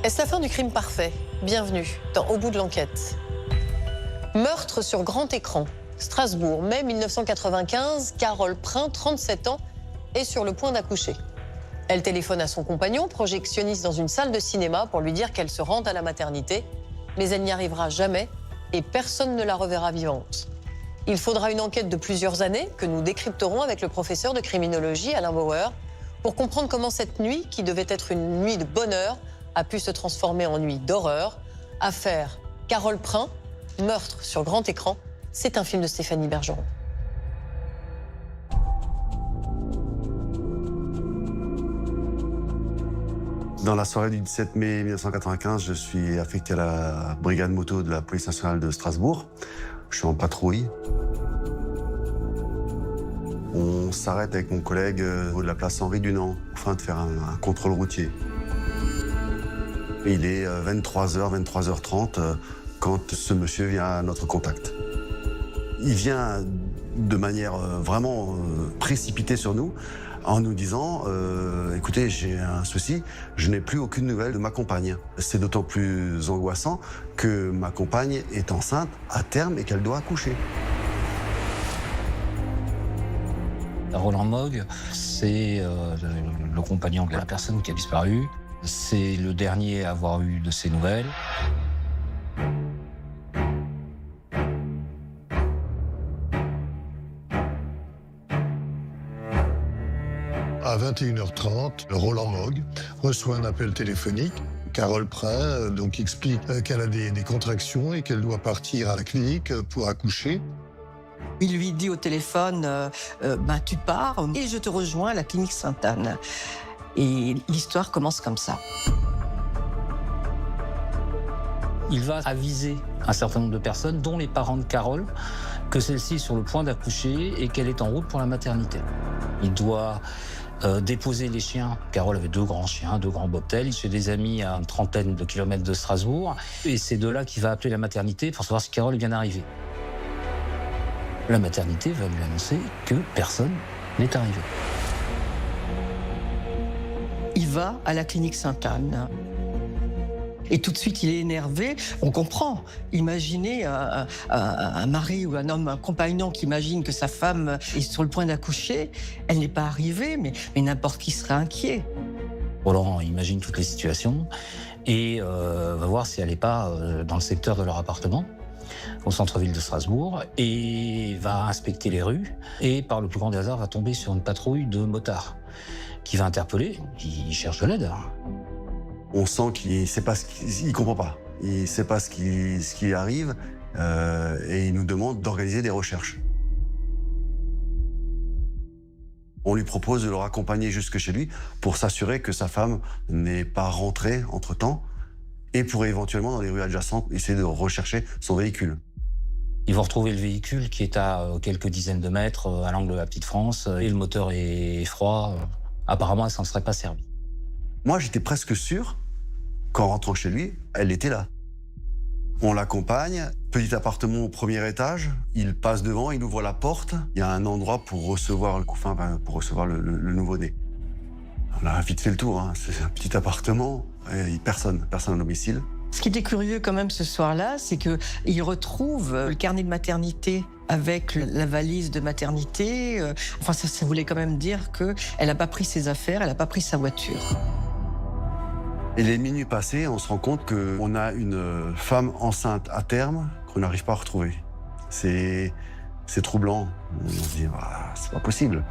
Est-ce la fin du crime parfait? Bienvenue dans Au bout de l'enquête. Meurtre sur grand écran. Strasbourg, mai 1995, Carole Prin, 37 ans, est sur le point d'accoucher. Elle téléphone à son compagnon, projectionniste dans une salle de cinéma, pour lui dire qu'elle se rend à la maternité. Mais elle n'y arrivera jamais et personne ne la reverra vivante. Il faudra une enquête de plusieurs années que nous décrypterons avec le professeur de criminologie Alain Bauer pour comprendre comment cette nuit, qui devait être une nuit de bonheur, a pu se transformer en nuit d'horreur. Affaire Carole Prin, meurtre sur grand écran, c'est un film de Stéphanie Bergeron. Dans la soirée du 17 mai 1995, je suis affecté à la brigade moto de la police nationale de Strasbourg. Je suis en patrouille. On s'arrête avec mon collègue au niveau de la place Henri Dunant afin de faire un contrôle routier. Il est 23h, 23h30 quand ce monsieur vient à notre contact. Il vient de manière vraiment précipitée sur nous en nous disant écoutez, j'ai un souci, je n'ai plus aucune nouvelle de ma compagne. C'est d'autant plus angoissant que ma compagne est enceinte à terme et qu'elle doit accoucher. Roland Mogg, c'est le compagnon de la personne qui a disparu. C'est le dernier à avoir eu de ses nouvelles. À 21h30, Roland Mogg reçoit un appel téléphonique. Carole Prin donc explique qu'elle a des contractions et qu'elle doit partir à la clinique pour accoucher. Il lui dit au téléphone tu pars et je te rejoins à la clinique Sainte-Anne. Et l'histoire commence comme ça. Il va aviser un certain nombre de personnes, dont les parents de Carole, que celle-ci est sur le point d'accoucher et qu'elle est en route pour la maternité. Il doit déposer les chiens. Carole avait 2 grands chiens, 2 grands bobtails, chez des amis à une trentaine de kilomètres de Strasbourg. Et c'est de là qu'il va appeler la maternité pour savoir si Carole est bien arrivée. La maternité va lui annoncer que personne n'est arrivé. Il va à la clinique Sainte-Anne. Et tout de suite, il est énervé. On comprend. Imaginez un mari ou un homme, un compagnon qui imagine que sa femme est sur le point d'accoucher. Elle n'est pas arrivée, mais n'importe qui serait inquiet. Roland imagine toutes les situations et va voir si elle n'est pas dans le secteur de leur appartement, au centre-ville de Strasbourg, et va inspecter les rues. Et par le plus grand des hasards, va tomber sur une patrouille de motards qui va interpeller. Il cherche de l'aide. On sent qu'il sait pas il comprend pas. Il sait pas ce qui arrive et il nous demande d'organiser des recherches. On lui propose de le raccompagner jusque chez lui pour s'assurer que sa femme n'est pas rentrée entre-temps et pour éventuellement, dans les rues adjacentes, essayer de rechercher son véhicule. Ils vont retrouver le véhicule qui est à quelques dizaines de mètres à l'angle de la Petite France et le moteur est froid. Apparemment, elle s'en serait pas servie. Moi, j'étais presque sûr qu'en rentrant chez lui, elle était là. On l'accompagne, petit appartement au premier étage, il passe devant, il ouvre la porte, il y a un endroit pour recevoir le couffin, pour recevoir le nouveau-né. On a vite fait le tour, hein. C'est un petit appartement, et personne au domicile. Ce qui était curieux quand même ce soir-là, c'est qu'il retrouve le carnet de maternité avec la valise de maternité. Enfin, ça voulait quand même dire qu'elle n'a pas pris ses affaires, elle n'a pas pris sa voiture. Et les minutes passées, on se rend compte qu'on a une femme enceinte à terme qu'on n'arrive pas à retrouver. C'est troublant. On se dit, c'est pas possible.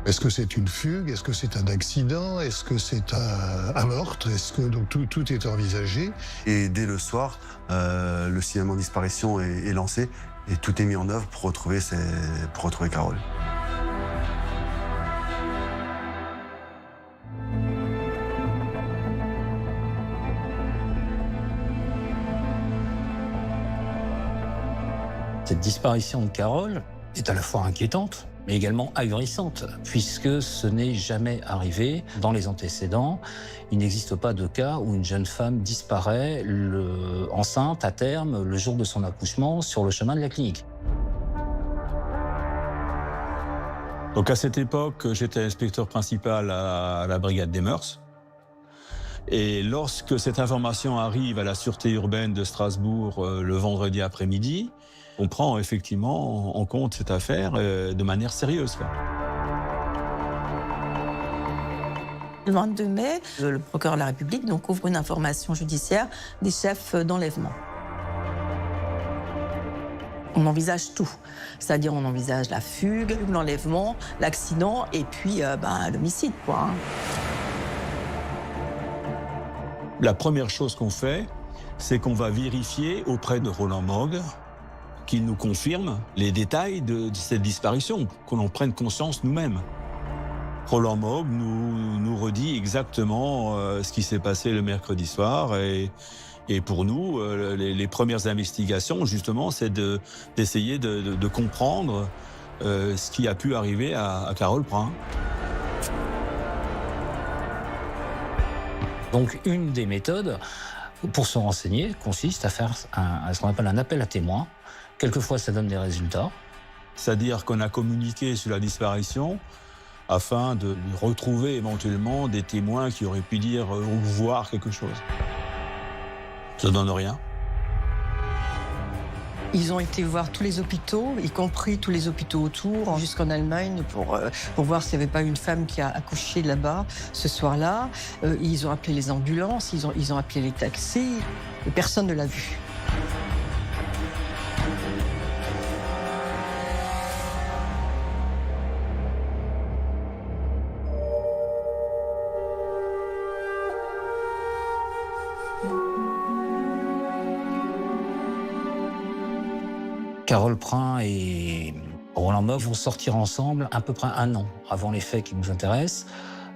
Est-ce que c'est une fugue? Est-ce que c'est un accident? Est-ce que c'est un meurtre? Donc tout est envisagé. Et dès le soir, le signalement de disparition est lancé et tout est mis en œuvre pour retrouver Carole. Cette disparition de Carole est à la fois inquiétante, mais également ahurissante, puisque ce n'est jamais arrivé. Dans les antécédents, il n'existe pas de cas où une jeune femme disparaît enceinte à terme le jour de son accouchement sur le chemin de la clinique. Donc à cette époque, j'étais inspecteur principal à la brigade des mœurs. Et lorsque cette information arrive à la sûreté urbaine de Strasbourg le vendredi après-midi, on prend effectivement en compte cette affaire de manière sérieuse. Le 22 mai, le procureur de la République donc, ouvre une information judiciaire des chefs d'enlèvement. On envisage tout, c'est-à-dire on envisage la fugue, l'enlèvement, l'accident et puis l'homicide, quoi. La première chose qu'on fait, c'est qu'on va vérifier auprès de Roland Mogg qu'il nous confirme les détails de cette disparition, qu'on en prenne conscience nous-mêmes. Roland Mogg nous redit exactement ce qui s'est passé le mercredi soir et pour nous, les premières investigations, justement, c'est d'essayer de comprendre ce qui a pu arriver à Carole Prin. Donc, une des méthodes pour se renseigner consiste à faire ce qu'on appelle un appel à témoins. Quelquefois, ça donne des résultats. C'est-à-dire qu'on a communiqué sur la disparition afin de retrouver éventuellement des témoins qui auraient pu dire ou voir quelque chose. Ça donne rien. Ils ont été voir tous les hôpitaux, y compris tous les hôpitaux autour, jusqu'en Allemagne, pour voir s'il n'y avait pas une femme qui a accouché là-bas ce soir-là. Ils ont appelé les ambulances, ils ont appelé les taxis, et personne ne l'a vue. Carole Prin et Roland Mogg vont sortir ensemble à peu près 1 an avant les faits qui nous intéressent.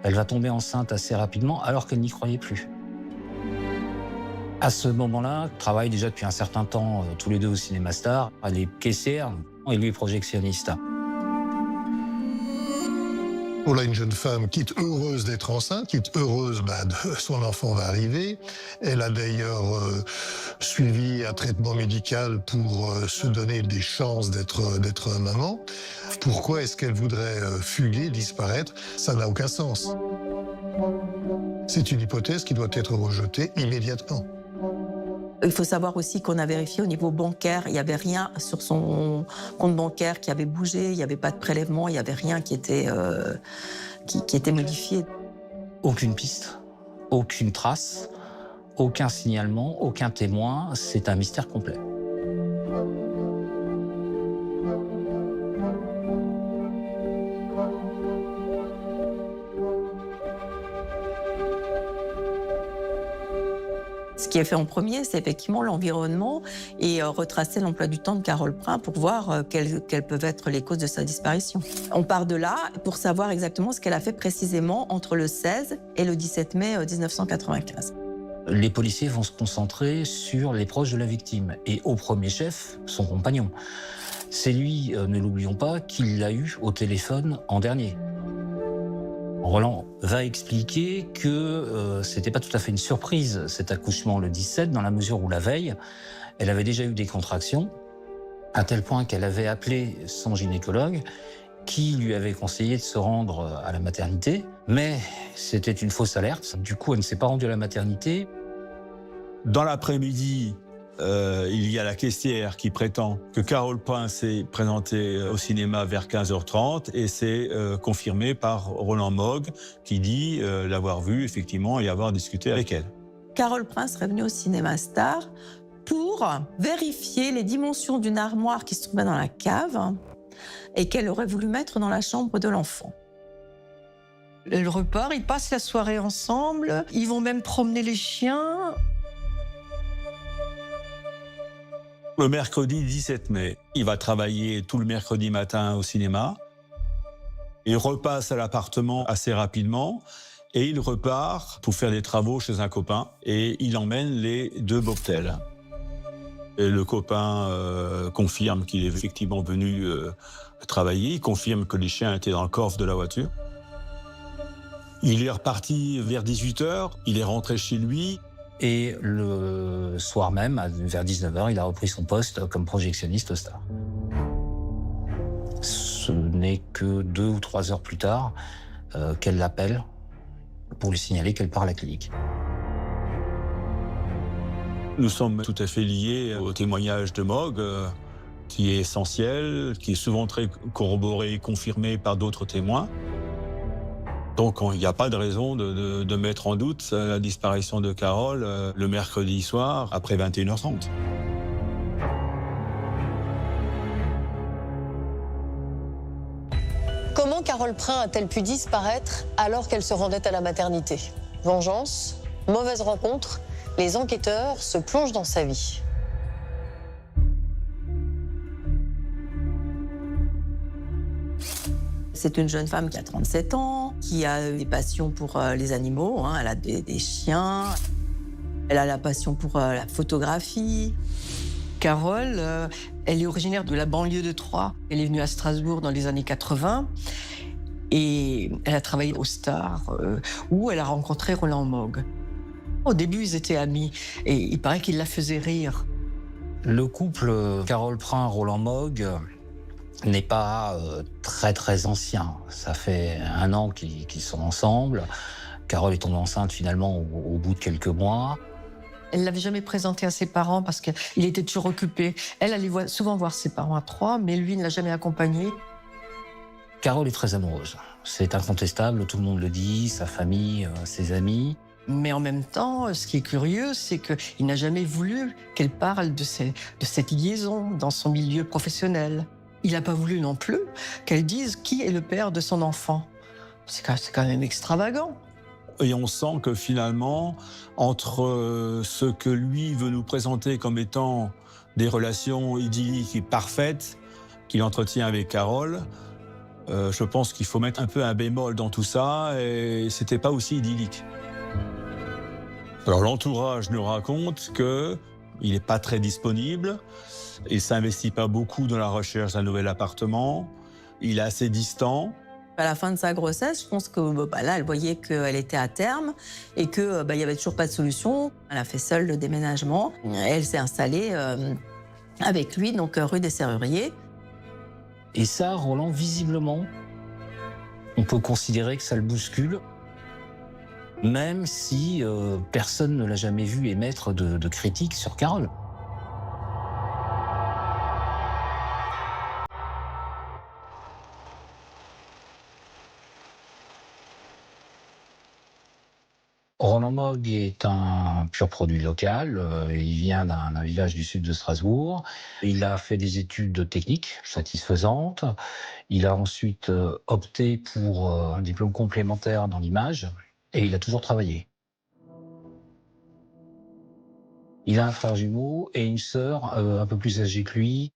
Elle va tomber enceinte assez rapidement alors qu'elle n'y croyait plus. À ce moment-là, ils travaillent déjà depuis un certain temps tous les deux au Cinéma Star. Elle est caissière et lui projectionniste. Voilà une jeune femme qui est heureuse d'être enceinte, qui est heureuse de son enfant va arriver. Elle a d'ailleurs suivi un traitement médical pour se donner des chances d'être maman. Pourquoi est-ce qu'elle voudrait fuguer, disparaître? Ça n'a aucun sens. C'est une hypothèse qui doit être rejetée immédiatement. Il faut savoir aussi qu'on a vérifié au niveau bancaire, il n'y avait rien sur son compte bancaire qui avait bougé, il n'y avait pas de prélèvement, il n'y avait rien qui était modifié. Aucune piste, aucune trace, aucun signalement, aucun témoin, c'est un mystère complet. Ce qui est fait en premier, c'est effectivement l'environnement et retracer l'emploi du temps de Carole Prin pour voir quelles peuvent être les causes de sa disparition. On part de là pour savoir exactement ce qu'elle a fait précisément entre le 16 et le 17 mai 1995. Les policiers vont se concentrer sur les proches de la victime et au premier chef, son compagnon. C'est lui, ne l'oublions pas, qui l'a eu au téléphone en dernier. Roland va expliquer que c'était pas tout à fait une surprise cet accouchement le 17, dans la mesure où la veille, elle avait déjà eu des contractions, à tel point qu'elle avait appelé son gynécologue qui lui avait conseillé de se rendre à la maternité. Mais c'était une fausse alerte. Du coup, elle ne s'est pas rendue à la maternité. Dans l'après-midi, il y a la caissière qui prétend que Carole Prin s'est présentée au cinéma vers 15h30 et c'est confirmé par Roland Mogg qui dit l'avoir vue effectivement et avoir discuté avec elle. Carole Prin serait venue au Cinéma Star pour vérifier les dimensions d'une armoire qui se trouvait dans la cave et qu'elle aurait voulu mettre dans la chambre de l'enfant. Elle repart, ils passent la soirée ensemble, ils vont même promener les chiens. Le mercredi 17 mai, il va travailler tout le mercredi matin au cinéma. Il repasse à l'appartement assez rapidement et il repart pour faire des travaux chez un copain et il emmène les 2 bobtails. Et le copain confirme qu'il est effectivement venu travailler, il confirme que les chiens étaient dans le coffre de la voiture. Il est reparti vers 18h, il est rentré chez lui. Et le soir même, vers 19h, il a repris son poste comme projectionniste au Star. Ce n'est que 2 ou 3 heures plus tard qu'elle l'appelle pour lui signaler qu'elle part à la clinique. Nous sommes tout à fait liés au témoignage de Mogg, qui est essentiel, qui est souvent très corroboré et confirmé par d'autres témoins. Donc il n'y a pas de raison de mettre en doute la disparition de Carole le mercredi soir après 21h30. Comment Carole Prin a-t-elle pu disparaître alors qu'elle se rendait à la maternité? Vengeance? Mauvaise rencontre? Les enquêteurs se plongent dans sa vie. C'est une jeune femme qui a 37 ans, qui a des passions pour les animaux. Elle a des chiens. Elle a la passion pour la photographie. Carole, elle est originaire de la banlieue de Troyes. Elle est venue à Strasbourg dans les années 80 et elle a travaillé au Star où elle a rencontré Roland Mogg. Au début, ils étaient amis et il paraît qu'il la faisait rire. Le couple Carole Prin-Roland Mogg n'est pas très ancien. Ça fait 1 an qu'ils sont ensemble. Carole est tombée enceinte finalement au bout de quelques mois. Elle ne l'avait jamais présenté à ses parents parce qu'il était toujours occupé. Elle allait souvent voir ses parents à Troyes, mais lui ne l'a jamais accompagné. Carole est très amoureuse. C'est incontestable, tout le monde le dit, sa famille, ses amis. Mais en même temps, ce qui est curieux, c'est qu'il n'a jamais voulu qu'elle parle de cette liaison dans son milieu professionnel. Il n'a pas voulu non plus qu'elle dise qui est le père de son enfant. C'est quand même extravagant. Et on sent que finalement, entre ce que lui veut nous présenter comme étant des relations idylliques et parfaites qu'il entretient avec Carole, je pense qu'il faut mettre un peu un bémol dans tout ça, et c'était pas aussi idyllique. Alors l'entourage nous raconte qu'il n'est pas très disponible, il s'investit pas beaucoup dans la recherche d'un nouvel appartement, il est assez distant. À la fin de sa grossesse, je pense que là, elle voyait qu'elle était à terme et qu'il n'y avait toujours pas de solution. Elle a fait seule le déménagement. Elle s'est installée avec lui, donc rue des Serruriers. Et ça, Roland, visiblement, on peut considérer que ça le bouscule, même si personne ne l'a jamais vu émettre de critiques sur Carole. Roland Mogg est un pur produit local. Il vient d'un village du sud de Strasbourg. Il a fait des études techniques satisfaisantes. Il a ensuite opté pour un diplôme complémentaire dans l'image et il a toujours travaillé. Il a un frère jumeau et une sœur un peu plus âgée que lui.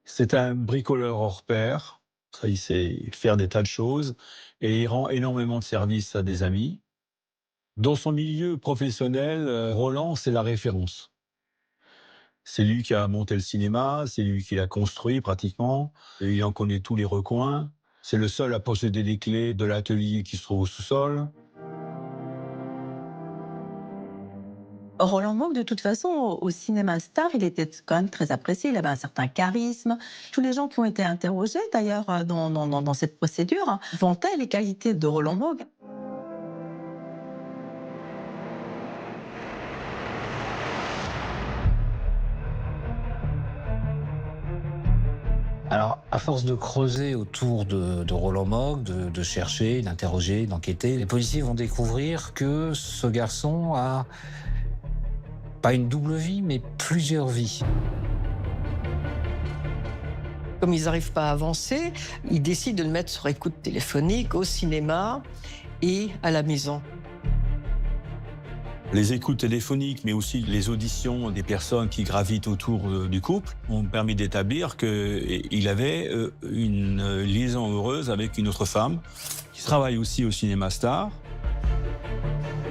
C'est un bricoleur hors pair. Il sait faire des tas de choses et il rend énormément de services à des amis. Dans son milieu professionnel, Roland, c'est la référence. C'est lui qui a monté le cinéma, c'est lui qui l'a construit pratiquement. Et il en connaît tous les recoins. C'est le seul à posséder les clés de l'atelier qui se trouve au sous-sol. Roland Mogg, de toute façon, au cinéma Star, il était quand même très apprécié. Il avait un certain charisme. Tous les gens qui ont été interrogés, d'ailleurs, dans cette procédure, vantaient les qualités de Roland Mogg. Alors, à force de creuser autour de Roland Mogg, de chercher, d'interroger, d'enquêter, les policiers vont découvrir que ce garçon a pas une double vie, mais plusieurs vies. Comme ils n'arrivent pas à avancer, ils décident de le mettre sur écoute téléphonique au cinéma et à la maison. Les écoutes téléphoniques, mais aussi les auditions des personnes qui gravitent autour du couple, ont permis d'établir qu'il avait une liaison heureuse avec une autre femme qui travaille aussi au cinéma Star.